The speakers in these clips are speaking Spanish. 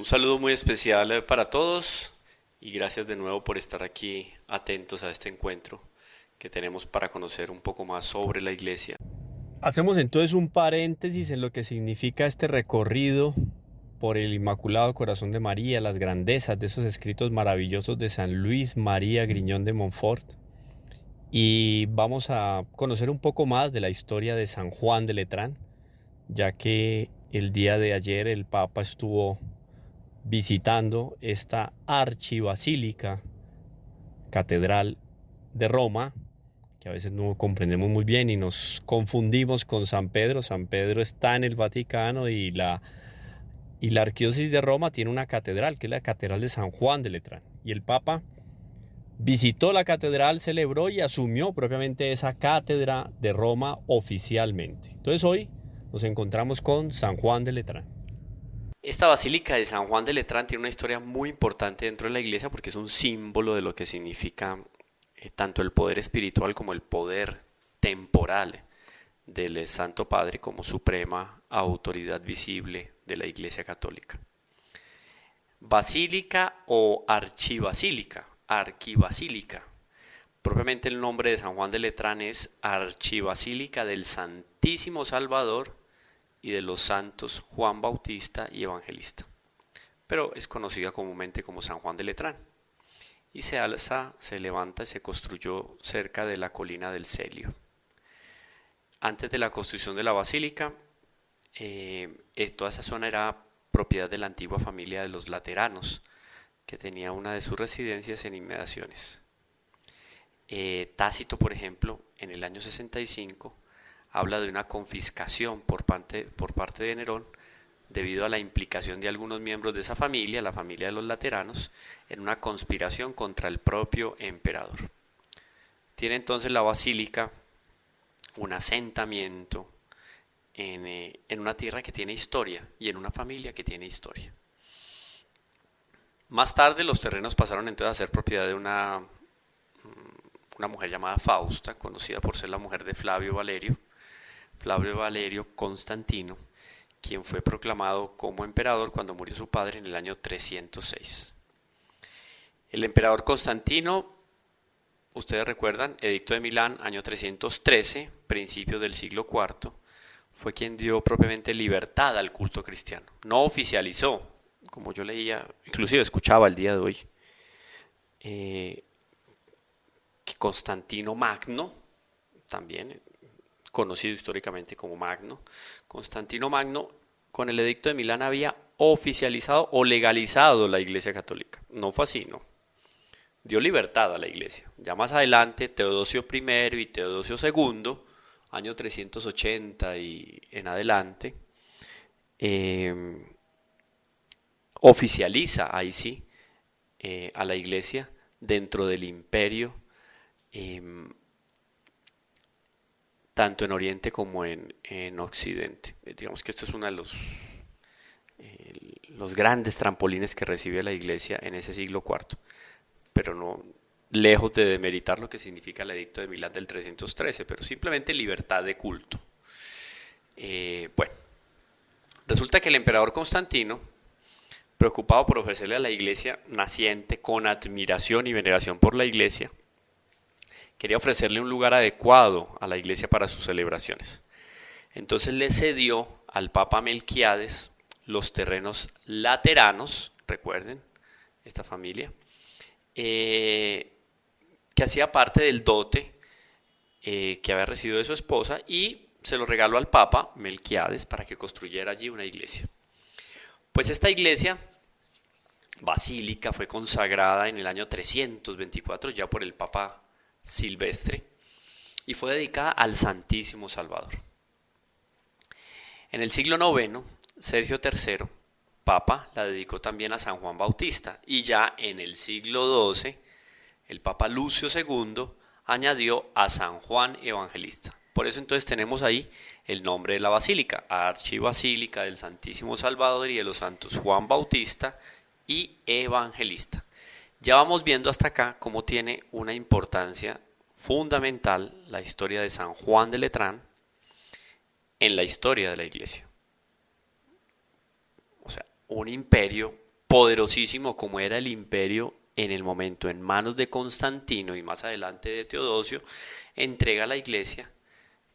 Un saludo muy especial para todos y gracias de nuevo por estar aquí atentos a este encuentro que tenemos para conocer un poco más sobre la iglesia. Hacemos entonces un paréntesis en lo que significa este recorrido por el Inmaculado Corazón de María, las grandezas de esos escritos maravillosos de San Luis María Griñón de Montfort, y vamos a conocer un poco más de la historia de San Juan de Letrán, ya que el día de ayer el Papa estuvo visitando esta archibasílica catedral de Roma, que a veces no comprendemos muy bien y nos confundimos con San Pedro. San Pedro está en el Vaticano y la arquidiócesis de Roma tiene una catedral, que es la catedral de San Juan de Letrán. Y el Papa visitó la catedral, celebró y asumió propiamente esa cátedra de Roma oficialmente. Entonces hoy nos encontramos con San Juan de Letrán. Esta basílica de San Juan de Letrán tiene una historia muy importante dentro de la iglesia porque es un símbolo de lo que significa tanto el poder espiritual como el poder temporal del Santo Padre como suprema autoridad visible de la Iglesia Católica. Basílica o archibasílica, arquibasílica. Propiamente el nombre de San Juan de Letrán es Archibasílica del Santísimo Salvador y de los santos Juan Bautista y Evangelista, pero es conocida comúnmente como San Juan de Letrán, y se alza, se levanta y se construyó cerca de la colina del Celio. Antes de la construcción de la basílica, toda esa zona era propiedad de la antigua familia de los Lateranos, que tenía una de sus residencias en inmediaciones. Tácito, por ejemplo, en el año 65, habla de una confiscación por parte de Nerón debido a la implicación de algunos miembros de esa familia, la familia de los Lateranos, en una conspiración contra el propio emperador. Tiene entonces la basílica un asentamiento en una tierra que tiene historia y en una familia que tiene historia. Más tarde los terrenos pasaron entonces a ser propiedad de una mujer llamada Fausta, conocida por ser la mujer de Flavio Valerio Constantino, quien fue proclamado como emperador cuando murió su padre en el año 306. El emperador Constantino, ustedes recuerdan, Edicto de Milán, año 313, principios del siglo IV, fue quien dio propiamente libertad al culto cristiano. No oficializó, como yo leía, inclusive escuchaba el día de hoy, que Constantino Magno, también conocido históricamente como Magno, Constantino Magno, con el Edicto de Milán había oficializado o legalizado la Iglesia Católica. No fue así, ¿no? Dio libertad a la Iglesia. Ya más adelante, Teodosio I y Teodosio II, año 380 y en adelante, oficializa, ahí sí, a la Iglesia dentro del imperio, eh, tanto en Oriente como en Occidente. Digamos que esto es uno de los grandes trampolines que recibe la Iglesia en ese siglo IV, pero no lejos de demeritar lo que significa el Edicto de Milán del 313, pero simplemente libertad de culto. Bueno, resulta que el emperador Constantino, preocupado por ofrecerle a la Iglesia naciente con admiración y veneración por la Iglesia, quería ofrecerle un lugar adecuado a la Iglesia para sus celebraciones. Entonces le cedió al Papa Melquiades los terrenos lateranos, recuerden, esta familia, que hacía parte del dote que había recibido de su esposa, y se lo regaló al Papa Melquiades para que construyera allí una iglesia. Pues esta iglesia basílica fue consagrada en el año 324 ya por el Papa Silvestre y fue dedicada al Santísimo Salvador. En el siglo IX, Sergio III, Papa, la dedicó también a San Juan Bautista, y ya en el siglo XII, el Papa Lucio II añadió a San Juan Evangelista. Por eso entonces tenemos ahí el nombre de la basílica, Archibasílica del Santísimo Salvador y de los santos Juan Bautista y Evangelista. Ya vamos viendo hasta acá cómo tiene una importancia fundamental la historia de San Juan de Letrán en la historia de la Iglesia. O sea, un imperio poderosísimo como era el imperio en el momento en manos de Constantino y más adelante de Teodosio, entrega a la iglesia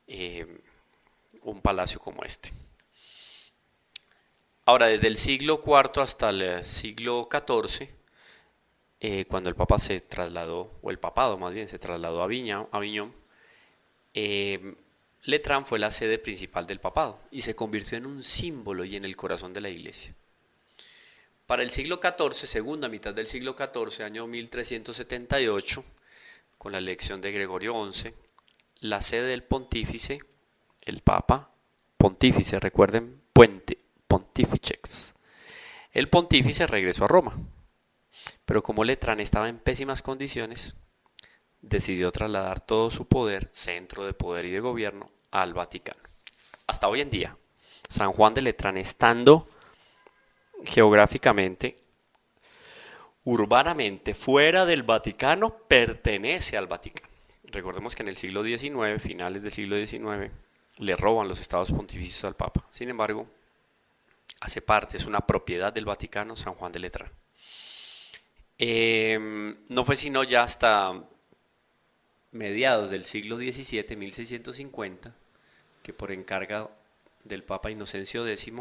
eh, un palacio como este. Ahora, desde el siglo IV hasta el siglo XIV, cuando el Papa se trasladó, o el papado más bien, se trasladó a Aviñón, eh, Letrán fue la sede principal del papado y se convirtió en un símbolo y en el corazón de la iglesia. Para el siglo XIV, segunda mitad del siglo XIV, año 1378, con la elección de Gregorio XI, la sede del pontífice, el Papa, pontífice, recuerden, puente, pontificex. El pontífice regresó a Roma, pero como Letrán estaba en pésimas condiciones, decidió trasladar todo su poder, centro de poder y de gobierno, al Vaticano. Hasta hoy en día, San Juan de Letrán, estando geográficamente, urbanamente, fuera del Vaticano, pertenece al Vaticano. Recordemos que en el siglo XIX, finales del siglo XIX, le roban los estados pontificios al Papa. Sin embargo, hace parte, es una propiedad del Vaticano, San Juan de Letrán. No fue sino ya hasta mediados del siglo XVII, 1650, que por encargo del Papa Inocencio X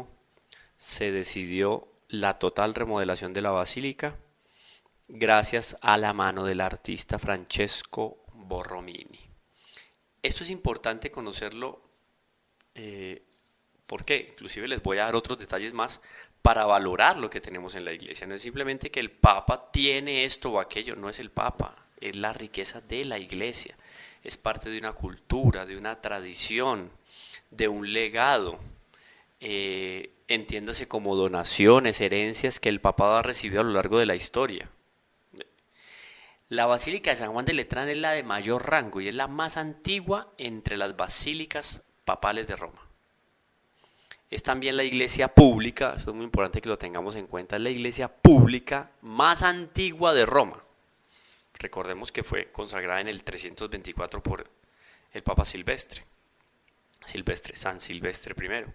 se decidió la total remodelación de la basílica gracias a la mano del artista Francesco Borromini. Esto es importante conocerlo, porque inclusive les voy a dar otros detalles más para valorar lo que tenemos en la iglesia. No es simplemente que el Papa tiene esto o aquello, no es el Papa, es la riqueza de la iglesia, es parte de una cultura, de una tradición, de un legado, entiéndase como donaciones, herencias que el papado ha recibido a lo largo de la historia. La Basílica de San Juan de Letrán es la de mayor rango y es la más antigua entre las basílicas papales de Roma. Es también la iglesia pública, esto es muy importante que lo tengamos en cuenta, es la iglesia pública más antigua de Roma. Recordemos que fue consagrada en el 324 por el Papa Silvestre, San Silvestre I.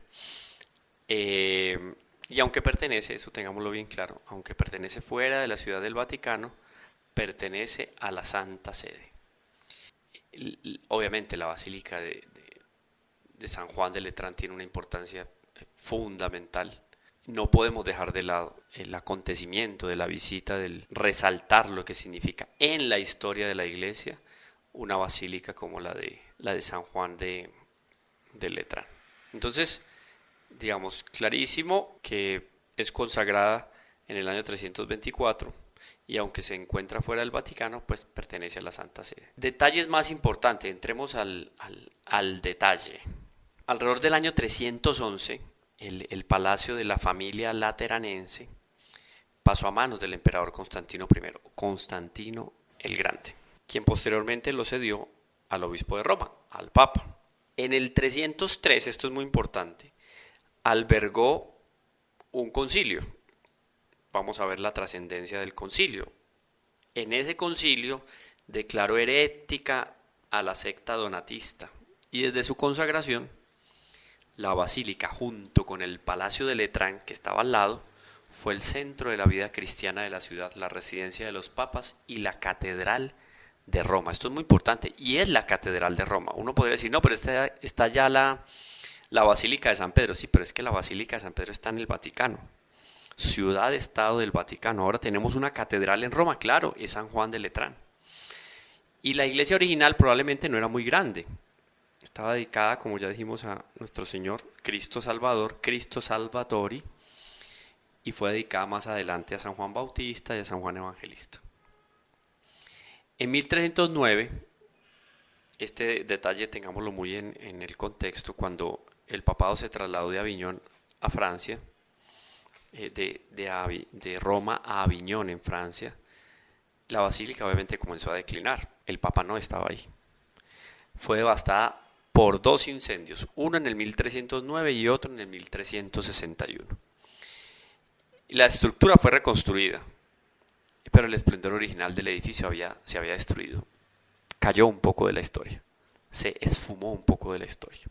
Y aunque pertenece, eso tengámoslo bien claro, aunque pertenece fuera de la ciudad del Vaticano, pertenece a la Santa Sede. Obviamente la Basílica de San Juan de Letrán tiene una importancia fundamental. No podemos dejar de lado el acontecimiento de la visita, del resaltar lo que significa en la historia de la iglesia una basílica como la de San Juan de Letrán. Entonces, digamos, clarísimo que es consagrada en el año 324 y aunque se encuentra fuera del Vaticano, pues pertenece a la Santa Sede. Detalles más importantes, entremos al detalle. Alrededor del año 311, el palacio de la familia lateranense pasó a manos del emperador Constantino I, Constantino el Grande, quien posteriormente lo cedió al obispo de Roma, al Papa. En el 303, esto es muy importante, albergó un concilio. Vamos a ver la trascendencia del concilio. En ese concilio declaró herética a la secta donatista y desde su consagración la basílica, junto con el Palacio de Letrán, que estaba al lado, fue el centro de la vida cristiana de la ciudad, la residencia de los papas y la catedral de Roma. Esto es muy importante, y es la catedral de Roma. Uno podría decir, no, pero está ya la Basílica de San Pedro. Sí, pero es que la Basílica de San Pedro está en el Vaticano, ciudad-estado del Vaticano. Ahora tenemos una catedral en Roma, claro, es San Juan de Letrán. Y la iglesia original probablemente no era muy grande. Estaba dedicada, como ya dijimos, a nuestro Señor Cristo Salvador, Cristo Salvatori, y fue dedicada más adelante a San Juan Bautista y a San Juan Evangelista. En 1309, este detalle tengámoslo muy en el contexto, cuando el papado se trasladó de Aviñón a Francia, de Roma a Aviñón en Francia, la basílica obviamente comenzó a declinar, el papa no estaba ahí. Fue devastada por dos incendios, uno en el 1309 y otro en el 1361. La estructura fue reconstruida, pero el esplendor original del edificio se había destruido. Cayó un poco de la historia, se esfumó un poco de la historia.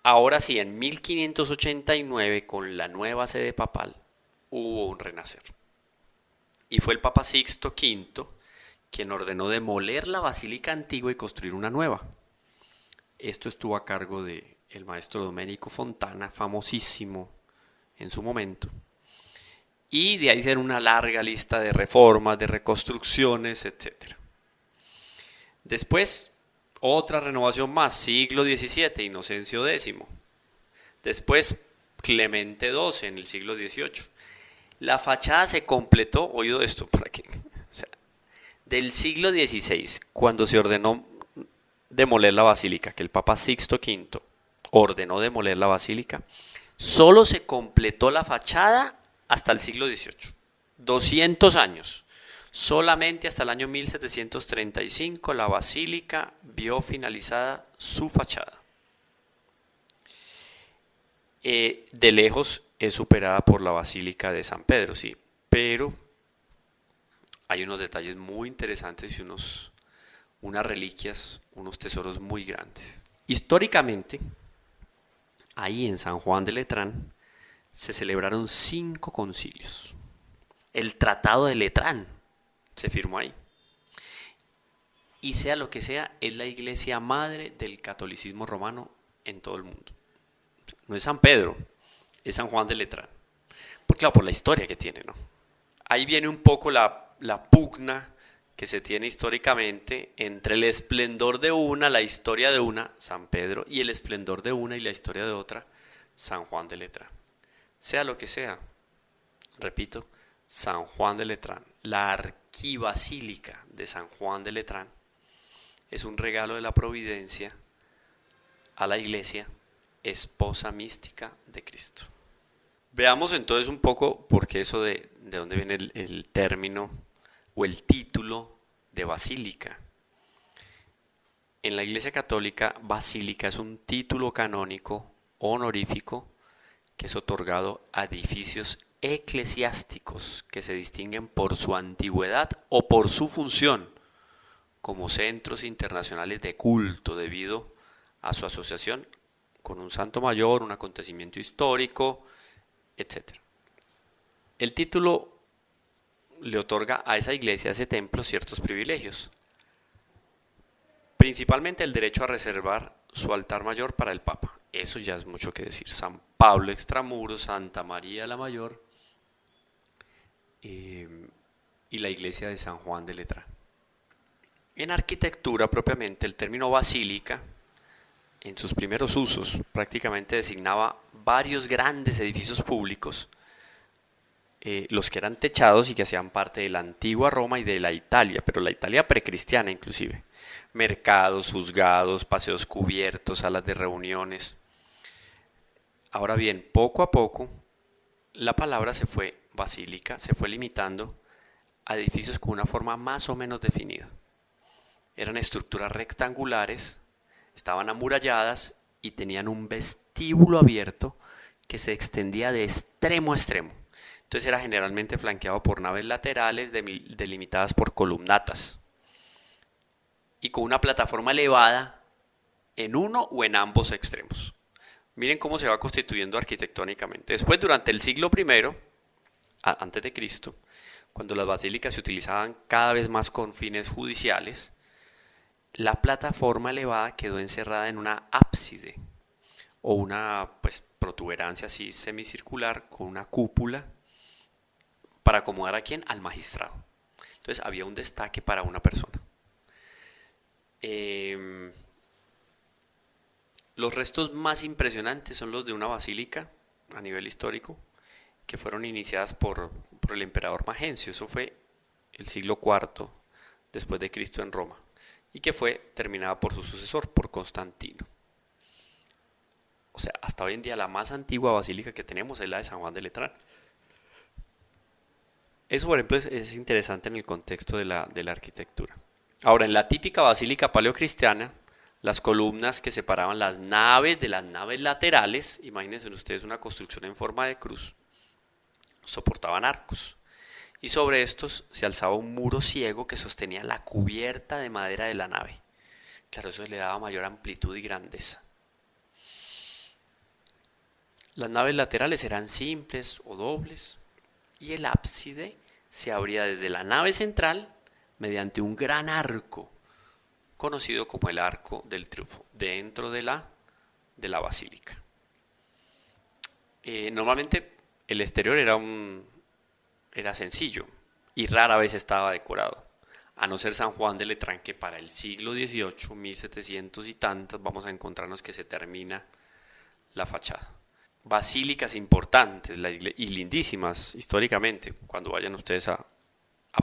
Ahora sí, en 1589, con la nueva sede papal, hubo un renacer. Y fue el Papa Sixto V quien ordenó demoler la basílica antigua y construir una nueva. Esto estuvo a cargo de el maestro Domenico Fontana, famosísimo en su momento. Y de ahí ser una larga lista de reformas, de reconstrucciones, etc. Después, otra renovación más, siglo XVII, Inocencio X. Después, Clemente XII en el siglo XVIII. La fachada se completó, oído esto, para que, o sea, del siglo XVI, cuando se ordenó demoler la basílica, que el Papa Sixto V ordenó demoler la basílica, solo se completó la fachada hasta el siglo XVIII. 200 años. Solamente hasta el año 1735 la basílica vio finalizada su fachada. De lejos es superada por la basílica de San Pedro, sí, pero hay unos detalles muy interesantes y unas reliquias, unos tesoros muy grandes. Históricamente, ahí en San Juan de Letrán se celebraron 5 concilios. El Tratado de Letrán se firmó ahí. Y sea lo que sea, es la iglesia madre del catolicismo romano en todo el mundo. No es San Pedro, es San Juan de Letrán. Pues claro, por la historia que tiene, ¿no? Ahí viene un poco la pugna que se tiene históricamente entre el esplendor de una, la historia de una, San Pedro, y el esplendor de una y la historia de otra, San Juan de Letrán. Sea lo que sea, repito, San Juan de Letrán, la arquibasílica de San Juan de Letrán, es un regalo de la providencia a la iglesia, esposa mística de Cristo. Veamos entonces un poco por qué eso de dónde viene el término o el título de basílica. En la Iglesia Católica, basílica es un título canónico honorífico que es otorgado a edificios eclesiásticos que se distinguen por su antigüedad o por su función como centros internacionales de culto debido a su asociación con un santo mayor, un acontecimiento histórico, etc. El título le otorga a esa iglesia, a ese templo, ciertos privilegios. Principalmente el derecho a reservar su altar mayor para el Papa. Eso ya es mucho que decir. San Pablo Extramuros, Santa María la Mayor y la iglesia de San Juan de Letrán. En arquitectura propiamente, el término basílica, en sus primeros usos, prácticamente designaba varios grandes edificios públicos, los que eran techados y que hacían parte de la antigua Roma y de la Italia, pero la Italia precristiana inclusive. Mercados, juzgados, paseos cubiertos, salas de reuniones. Ahora bien, poco a poco, la palabra basílica, se fue limitando a edificios con una forma más o menos definida. Eran estructuras rectangulares, estaban amuralladas y tenían un vestíbulo abierto que se extendía de extremo a extremo. Entonces era generalmente flanqueado por naves laterales delimitadas por columnatas y con una plataforma elevada en uno o en ambos extremos. Miren cómo se va constituyendo arquitectónicamente. Después, durante el siglo I, antes de Cristo, cuando las basílicas se utilizaban cada vez más con fines judiciales, la plataforma elevada quedó encerrada en una ábside o una protuberancia así semicircular con una cúpula para acomodar a quién, al magistrado. Entonces había un destaque para una persona. Los restos más impresionantes son los de una basílica a nivel histórico que fueron iniciadas por el emperador Magencio. Eso fue el siglo IV después de Cristo en Roma y que fue terminada por su sucesor, por Constantino. O sea, hasta hoy en día la más antigua basílica que tenemos es la de San Juan de Letrán. Eso, por ejemplo, es interesante en el contexto de la arquitectura. Ahora, en la típica basílica paleocristiana, las columnas que separaban las naves de las naves laterales, imagínense ustedes una construcción en forma de cruz, soportaban arcos. Y sobre estos se alzaba un muro ciego que sostenía la cubierta de madera de la nave. Claro, eso le daba mayor amplitud y grandeza. Las naves laterales eran simples o dobles y el ábside se abría desde la nave central mediante un gran arco, conocido como el Arco del Triunfo, dentro de la basílica. Normalmente el exterior era sencillo y rara vez estaba decorado, a no ser San Juan de Letrán, que para el siglo XVIII, 1700 y tantas, vamos a encontrarnos que se termina la fachada. Basílicas importantes y lindísimas históricamente, cuando vayan ustedes a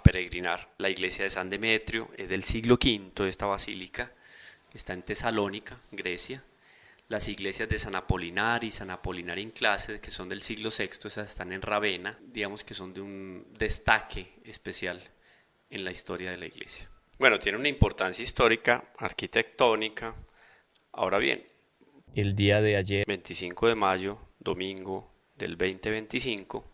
peregrinar. La iglesia de San Demetrio es del siglo V, esta basílica está en Tesalónica, Grecia. Las iglesias de San Apolinar y San Apolinar in Clase, que son del siglo VI, esas están en Ravenna, digamos que son de un destaque especial en la historia de la iglesia. Bueno, tiene una importancia histórica, arquitectónica. Ahora bien, el día de ayer, 25 de mayo, domingo del 2025,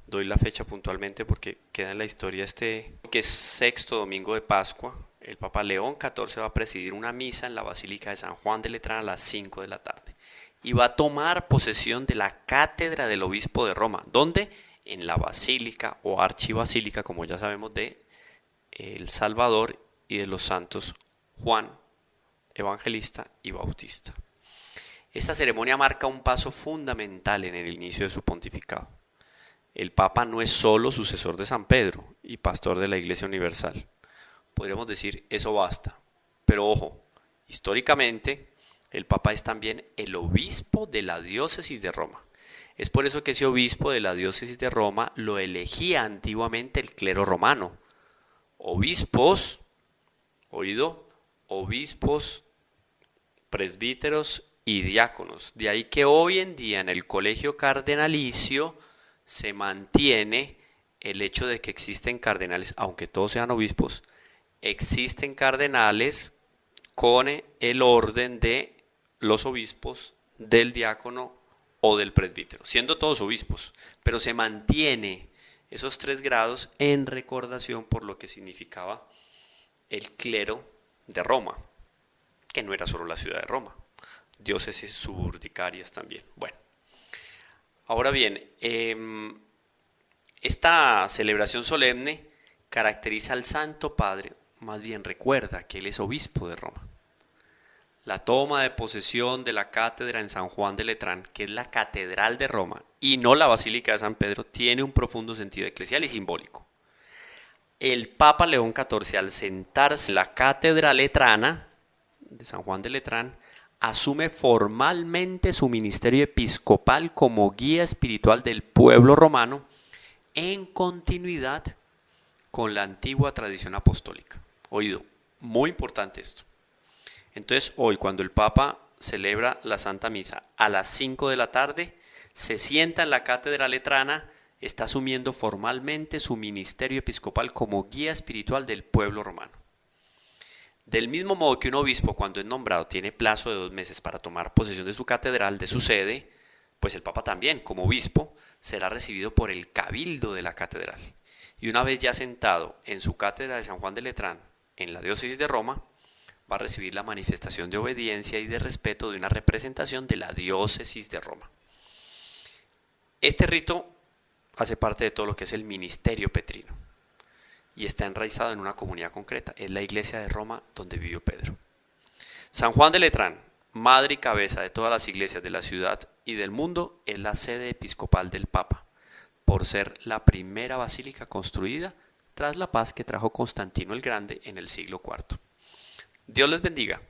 doy la fecha puntualmente porque queda en la historia que es sexto domingo de Pascua. El Papa León XIV va a presidir una misa en la Basílica de San Juan de Letrán a las 5 de la tarde y va a tomar posesión de la cátedra del obispo de Roma. ¿Dónde? En la Basílica o Archibasílica, como ya sabemos, de El Salvador y de los santos Juan Evangelista y Bautista. Esta ceremonia marca un paso fundamental en el inicio de su pontificado. El Papa no es solo sucesor de San Pedro y pastor de la Iglesia Universal. Podríamos decir, eso basta. Pero ojo, históricamente el Papa es también el obispo de la diócesis de Roma. Es por eso que ese obispo de la diócesis de Roma lo elegía antiguamente el clero romano. Obispos, oído, obispos, presbíteros y diáconos. De ahí que hoy en día en el colegio cardenalicio se mantiene el hecho de que existen cardenales, aunque todos sean obispos, existen cardenales con el orden de los obispos, del diácono o del presbítero, siendo todos obispos, pero se mantiene esos 3 grados en recordación por lo que significaba el clero de Roma, que no era solo la ciudad de Roma, diócesis suburdicarias también. Bueno, ahora bien, esta celebración solemne caracteriza al Santo Padre, más bien recuerda que él es obispo de Roma. La toma de posesión de la cátedra en San Juan de Letrán, que es la catedral de Roma, y no la Basílica de San Pedro, tiene un profundo sentido eclesial y simbólico. El Papa León XIV, al sentarse en la cátedra letrana de San Juan de Letrán, asume formalmente su ministerio episcopal como guía espiritual del pueblo romano en continuidad con la antigua tradición apostólica. Oído, muy importante esto. Entonces hoy cuando el Papa celebra la Santa Misa a las 5 de la tarde, se sienta en la cátedra letrana, está asumiendo formalmente su ministerio episcopal como guía espiritual del pueblo romano. Del mismo modo que un obispo cuando es nombrado tiene plazo de 2 meses para tomar posesión de su catedral, de su sede, pues el Papa también, como obispo, será recibido por el cabildo de la catedral. Y una vez ya sentado en su cátedra de San Juan de Letrán, en la diócesis de Roma, va a recibir la manifestación de obediencia y de respeto de una representación de la diócesis de Roma. Este rito hace parte de todo lo que es el ministerio petrino y está enraizado en una comunidad concreta. Es la iglesia de Roma donde vivió Pedro. San Juan de Letrán, madre y cabeza de todas las iglesias de la ciudad y del mundo, es la sede episcopal del Papa, por ser la primera basílica construida tras la paz que trajo Constantino el Grande en el siglo IV. Dios les bendiga.